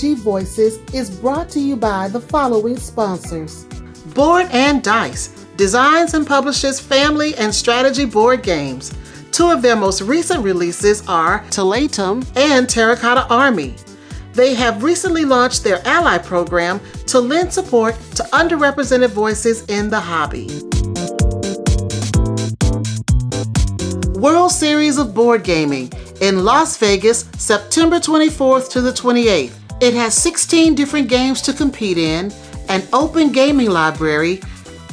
OFPG Voices is brought to you by the following sponsors. Board&Dice designs and publishes family and strategy board games. Two of their most recent releases are Talatum and Terracotta Army. They have recently launched their ally program to lend support to underrepresented voices in the hobby. World Series of Board Gaming in Las Vegas, September 24th to the 28th. It has 16 different games to compete in, an open gaming library,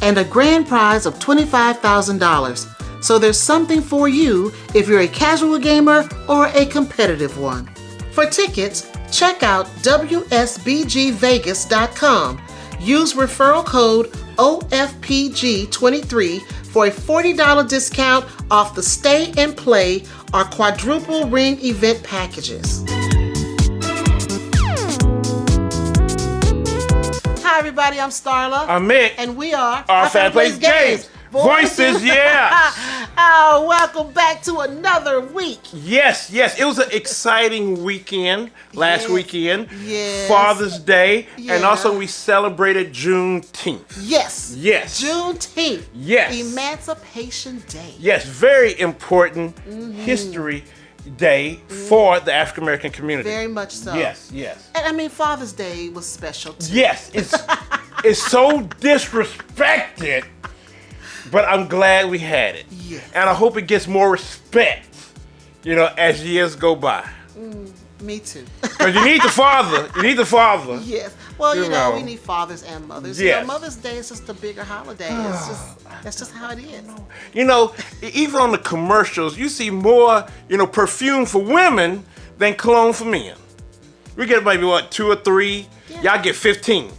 and a grand prize of $25,000. So there's something for you if you're a casual gamer or a competitive one. For tickets, check out WSBGVegas.com. Use referral code OFPG23 for a $40 discount off the stay and play or quadruple ring event packages. Hi everybody, I'm Starla. I'm Mick. And we are Our Fan Plays Games. Voices, yeah. Oh, welcome back to another week. Yes. It was an exciting weekend last weekend. Yes. Father's Day. Yeah. And also we celebrated Juneteenth. Yes. Juneteenth. Yes. Emancipation Day. Yes, very important history day for the African American community. Very much so. Yes. And I mean, Father's Day was special too. Yes, it's so disrespected. But I'm glad we had it. Yes. And I hope it gets more respect, as years go by. Me too. Because you need the father. Yes. Well, You know. we need fathers and mothers. Yes. Mother's Day is just a bigger holiday. That's just how it is. Even on the commercials, you see more, perfume for women than cologne for men. We get maybe, 2 or 3. Yeah. Y'all get 15.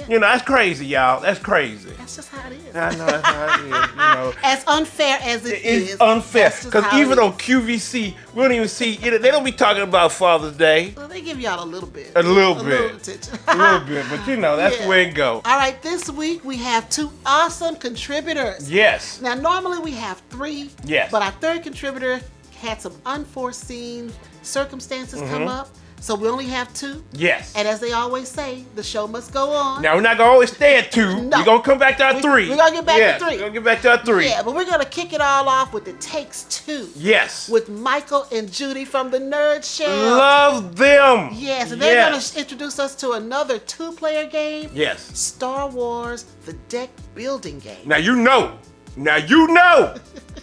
Yeah. That's crazy, y'all. That's crazy. That's just how it is. I know that's how it is, As unfair as it is. It's unfair. that's just Because how even it on is. QVC, we don't even see, they don't be talking about Father's Day. Well, they give y'all a little bit. A little bit. little attention. A little bit, but that's Yeah. the way it go. All right, this week we have 2 awesome contributors. Yes. Now, normally we have 3. Yes. But our third contributor had some unforeseen circumstances come up. So we only have 2. Yes. And as they always say, the show must go on. Now, we're not going to always stay at 2. No. We're going to come back to our 3. We're going to get back to 3. We're going to get back to our 3. Yeah, but we're going to kick it all off with It Takes 2. Yes. With Michael and Judie from the Nerd Shell. Love them. Yes, and they're going to introduce us to another 2-player game. Yes. Star Wars, the Deckbuilding Game. Now, you know.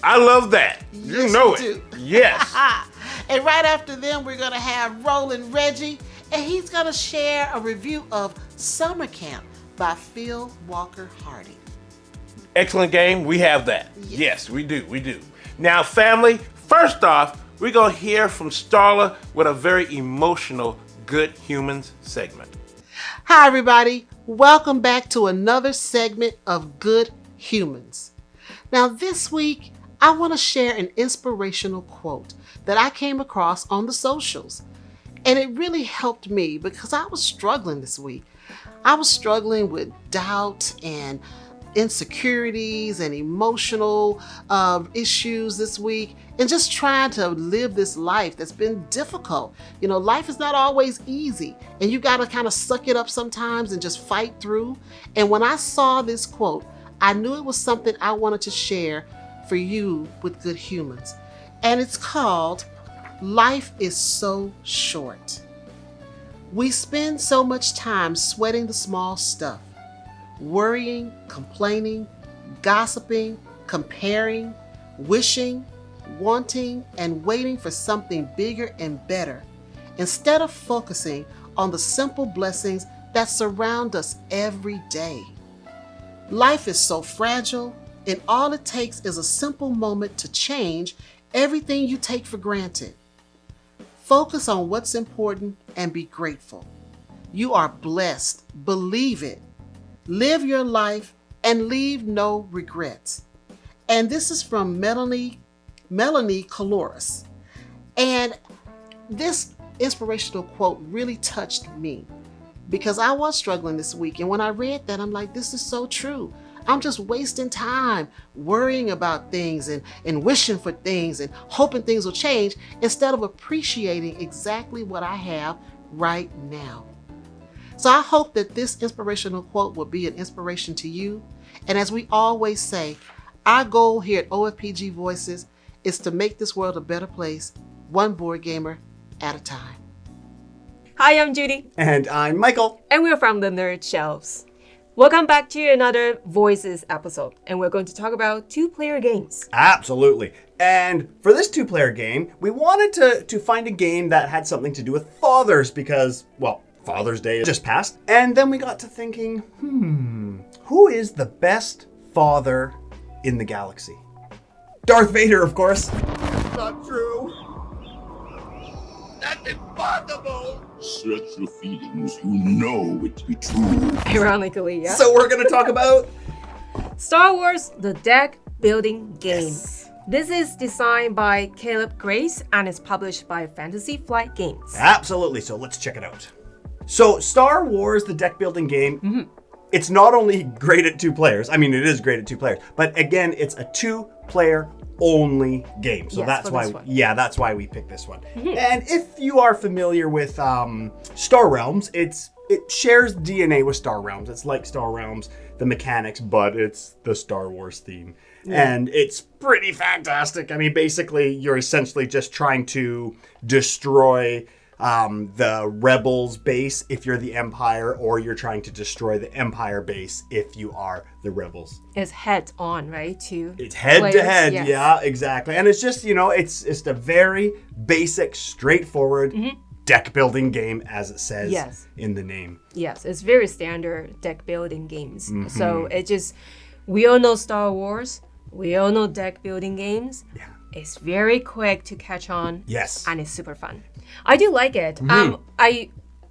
I love that. You Yes, know you it. do. Yes. And right after them, we're going to have Roland Reggie, and he's going to share a review of Summer Camp by Phil Walker Hardy. Excellent game. We have that. Yes. Yes, we do. Now, family, first off, we're going to hear from Starla with a very emotional Good Humans segment. Hi, everybody. Welcome back to another segment of Good Humans. Now, this week, I want to share an inspirational quote that I came across on the socials. And it really helped me because I was struggling this week. I was struggling with doubt and insecurities and emotional issues this week, and just trying to live this life that's been difficult. Life is not always easy, and you got to kind of suck it up sometimes and just fight through. And when I saw this quote, I knew it was something I wanted to share for you with Good Humans. And it's called Life is So Short. We spend so much time sweating the small stuff, worrying, complaining, gossiping, comparing, wishing, wanting, and waiting for something bigger and better, instead of focusing on the simple blessings that surround us every day. Life is so fragile, and all it takes is a simple moment to change everything you take for granted. Focus on what's important and be grateful. You are blessed. Believe it. Live your life and leave no regrets. And this is from Melanie Caloris. And this inspirational quote really touched me because I was struggling this week. And when I read that, I'm like, this is so true. I'm just wasting time worrying about things and wishing for things and hoping things will change instead of appreciating exactly what I have right now. So I hope that this inspirational quote will be an inspiration to you. And as we always say, our goal here at OFPG Voices is to make this world a better place, one board gamer at a time. Hi, I'm Judie. And I'm Michael. And we're from the Nerd Shelves. Welcome back to another Voices episode. And we're going to talk about two-player games. Absolutely. And for this two-player game, we wanted to find a game that had something to do with fathers because, well, Father's Day just passed. And then we got to thinking, who is the best father in the galaxy? Darth Vader, of course. Not true. That's impossible. Search your feelings, you know it to be true. Ironically, yeah. So we're going to talk about Star Wars, the Deck Building Game. Yes. This is designed by Caleb Grace and is published by Fantasy Flight Games. Absolutely. So let's check it out. So Star Wars, the deck building game, it's not only great at two players. I mean, it is great at two players, but again, it's a two-player only game. So Yes, that's for why, this one. that's why we picked this one. And if you are familiar with Star Realms, it shares DNA with Star Realms. It's like Star Realms, the mechanics, but it's the Star Wars theme. And it's pretty fantastic. I mean, basically, you're essentially just trying to destroy the Rebels base if you're the Empire, or you're trying to destroy the Empire base if you are the Rebels. It's head on, right? It's head to head, yeah, exactly. And it's just, it's a very basic, straightforward deck building game, as it says in the name. Yes, it's very standard deck building games. So we all know Star Wars. We all know deck building games. Yeah. It's very quick to catch on. Yes. And it's super fun. I do like it. I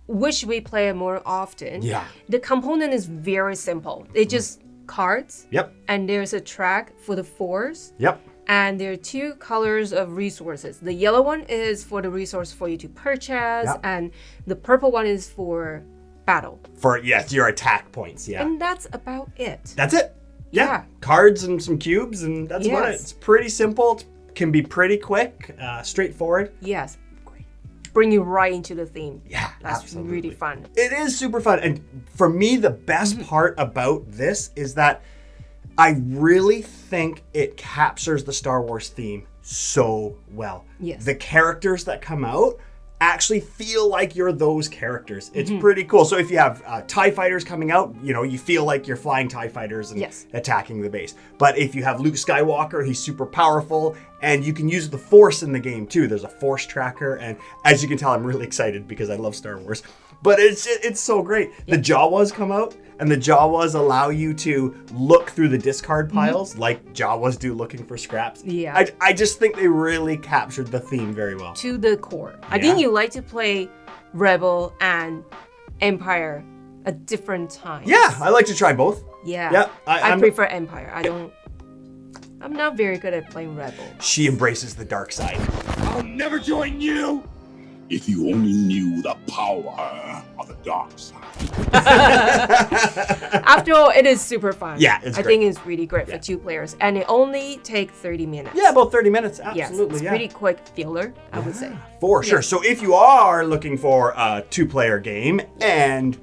wish we play it more often. Yeah. The component is very simple. It's just cards. Yep. And there's a track for the fours. Yep. And there are two colors of resources. The yellow one is for the resource for you to purchase. And the purple one is for battle. For, your attack points, yeah. And that's about it. That's it. Yeah. Cards and some cubes, and that's about it. It's pretty simple. It can be pretty quick, straightforward. Yes. Great. Bring you right into the theme. Yeah, That's absolutely. really fun. It is super fun. And for me, the best part about this is that I really think it captures the Star Wars theme so well. Yes. The characters that come out actually feel like you're those characters. It's pretty cool. So if you have TIE fighters coming out, you feel like you're flying TIE fighters and attacking the base. But if you have Luke Skywalker, he's super powerful, and you can use the Force in the game too. There's a Force tracker, and as you can tell, I'm really excited because I love Star Wars. But it's so great. The Jawas come out, and the Jawas allow you to look through the discard piles like Jawas do looking for scraps. Yeah. I just think they really captured the theme very well. To the core. I think you like to play Rebel and Empire at different times. Yeah, I like to try both. Yeah. Yeah, I prefer Empire. I'm not very good at playing Rebel. She embraces the dark side. I'll never join you. If you only knew the power of the dark side. After all, it is super fun. Yeah, it's I great. think it's really great for two players. And it only takes 30 minutes. Yeah, about 30 minutes. Yes, Absolutely. it's pretty quick filler, I would say. For sure. So if you are looking for a two-player game and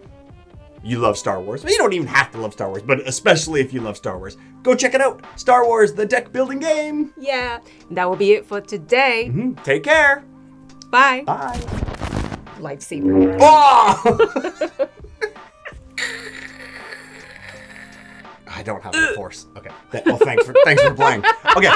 you love Star Wars, well, you don't even have to love Star Wars, but especially if you love Star Wars, go check it out. Star Wars, the deck building game. Yeah, that will be it for today. Take care. Bye. Bye. Lifesaver. Oh! I don't have the Force. Okay. Well, thanks for playing. Okay.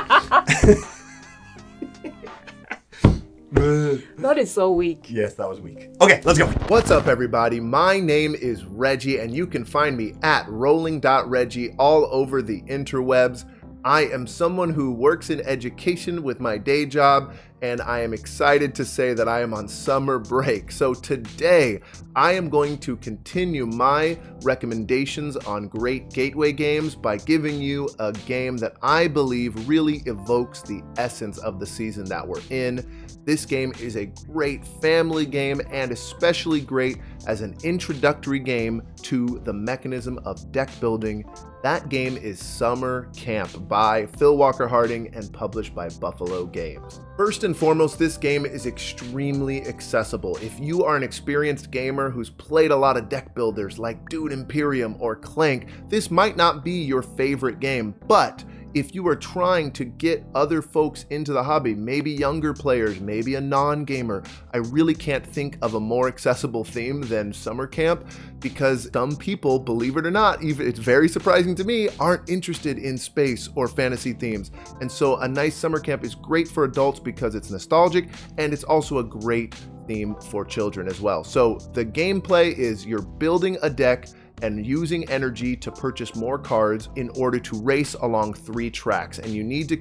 That is so weak. Yes, that was weak. Okay, let's go. What's up, everybody? My name is Reggie, and you can find me at rolling.reggie all over the interwebs. I am someone who works in education with my day job, and I am excited to say that I am on summer break. So today, I am going to continue my recommendations on great gateway games by giving you a game that I believe really evokes the essence of the season that we're in. This game is a great family game and especially great as an introductory game to the mechanism of deck building. That game is Summer Camp by Phil Walker Harding and published by Buffalo Games. First and and foremost, this game is extremely accessible. If you are an experienced gamer who's played a lot of deck builders like Dude Imperium or Clank, this might not be your favorite game, but if you are trying to get other folks into the hobby, maybe younger players, maybe a non-gamer, I really can't think of a more accessible theme than summer camp, because some people, believe it or not, even it's very surprising to me, aren't interested in space or fantasy themes. And so a nice summer camp is great for adults because it's nostalgic, and it's also a great theme for children as well. So the gameplay is you're building a deck and using energy to purchase more cards in order to race along 3 tracks. And you need to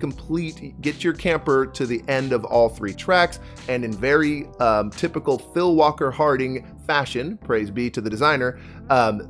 get your camper to the end of all 3 tracks. And in very typical Phil Walker Harding fashion, praise be to the designer,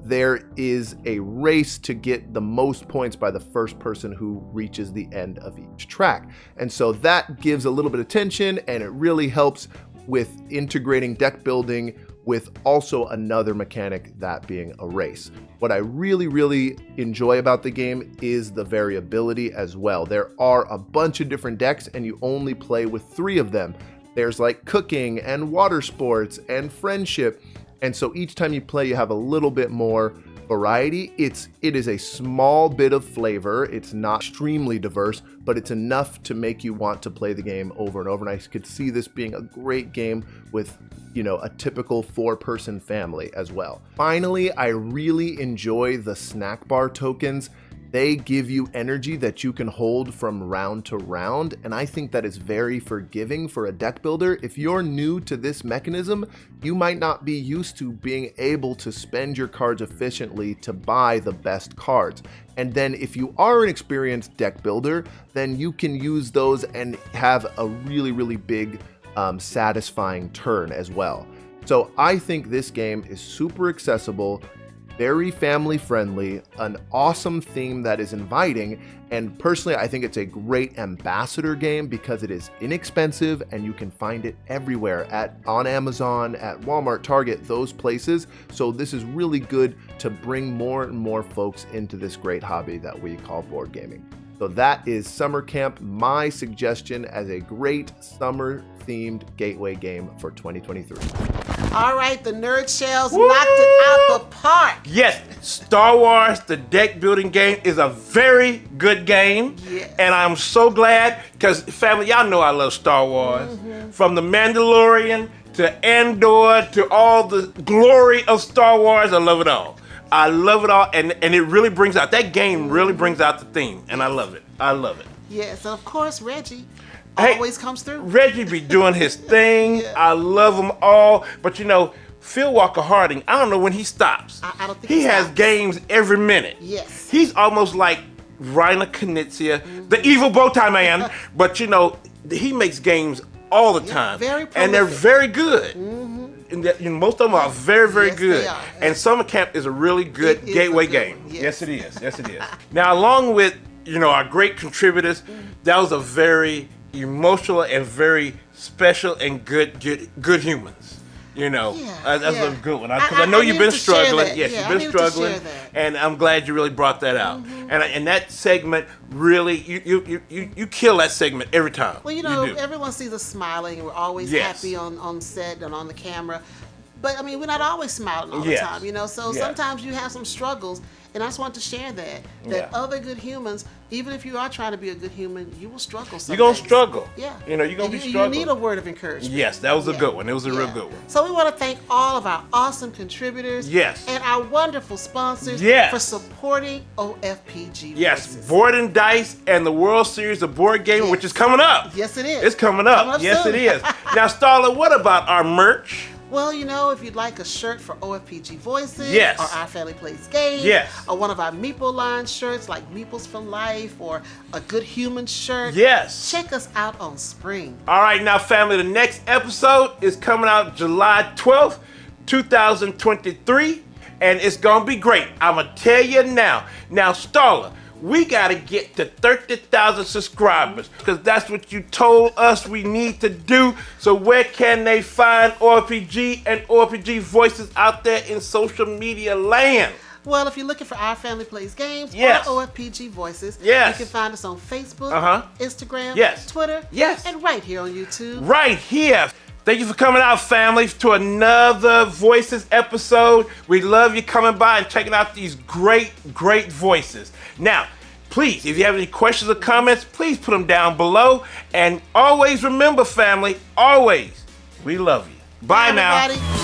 there is a race to get the most points by the first person who reaches the end of each track. And so that gives a little bit of tension, and it really helps with integrating deck building with also another mechanic, that being a race. What I really, really enjoy about the game is the variability as well. There are a bunch of different decks and you only play with 3 of them. There's like cooking and water sports and friendship. And so each time you play, you have a little bit more variety. It is a small bit of flavor. It's not extremely diverse, but it's enough to make you want to play the game over and over. And I could see this being a great game with, you know, a typical 4-person family as well. Finally, I really enjoy the snack bar tokens. They give you energy that you can hold from round to round, and I think that is very forgiving for a deck builder. If you're new to this mechanism, you might not be used to being able to spend your cards efficiently to buy the best cards. And then if you are an experienced deck builder, then you can use those and have a really, really big, satisfying turn as well. So I think this game is super accessible, very family friendly, an awesome theme that is inviting, and personally I think it's a great ambassador game because it is inexpensive and you can find it everywhere on Amazon, at Walmart, Target, those places. So this is really good to bring more and more folks into this great hobby that we call board gaming. So that is Summer Camp, my suggestion as a great summer themed gateway game for 2023. All right, the Nerd Shells knocked it out the park. Yes, Star Wars, the deck building game is a very good game. Yes. And I'm so glad, because family, y'all know I love Star Wars. Mm-hmm. From The Mandalorian to Andor to all the glory of Star Wars, I love it all. I love it all, and it really brings out, that game really brings out the theme, and I love it. I love it. Yes, and of course, Reggie Hey, always comes through. Reggie be doing his thing. Yeah. I love them all. But you know, Phil Walker Harding, I don't know when he stops. I don't think he has stops. games every minute. Yes. He's almost like Rainer Knizia, the evil bowtie man. But you know, he makes games all the time. Very and they're prolific. very good. And most of them are very, very Yes, good. they are. And Summer Camp is a really good It is gateway a good game. one, yes. Yes, it is. Yes, it is. Now, along with, you know, our great contributors, that was a very emotional and very special and good humans. You know, Yeah, that's yeah. a good one. Because I know I you've needed been to share struggling. that. Yes, Yeah, I you've needed been to struggling, share that. and I'm glad you really brought that out. And that segment really, you kill that segment every time. Well, you know, do. everyone sees us smiling. We're always Yes. happy on set and on the camera. But, I mean, we're not always smiling all Yes. the time, you know? So Yes. sometimes you have some struggles. And I just want to share that Yeah. other good humans, even if you are trying to be a good human, you will struggle some You're going days. to struggle. Yeah. You know, you're going to And be you struggling. need a word of encouragement. Yes, that was a Yeah. good one. It was a real Yeah. good one. So we want to thank all of our awesome contributors. Yes. And our wonderful sponsors Yes. for supporting OFPG Yes, Voices. Board&Dice and the World Series of Board Gaming, Yes. which is coming up. Yes, it is. It's coming up. Coming up Yes, soon. it is. Now, Starla, what about our merch? Well, you know, if you'd like a shirt for OFPG Voices, Yes. or Our Family Plays Games, Yes. or one of our Meeple line shirts like Meeples for Life, or a Good Human shirt, Yes. check us out on Spring. All right, now, family, the next episode is coming out July 12th, 2023, and it's going to be great. I'm going to tell you now. Now, Starla, we got to get to 30,000 subscribers because that's what you told us we need to do. So where can they find OFPG and OFPG Voices out there in social media land? Well, if you're looking for Our Family Plays Games Yes. or OFPG Voices, Yes. you can find us on Facebook, Instagram, Yes. Twitter, Yes. and right here on YouTube. Right here. Thank you for coming out, family, to another Voices episode. We love you coming by and checking out these great, great voices. Now, please, if you have any questions or comments, please put them down below. And always remember, family, always, we love you. Bye now. Everybody.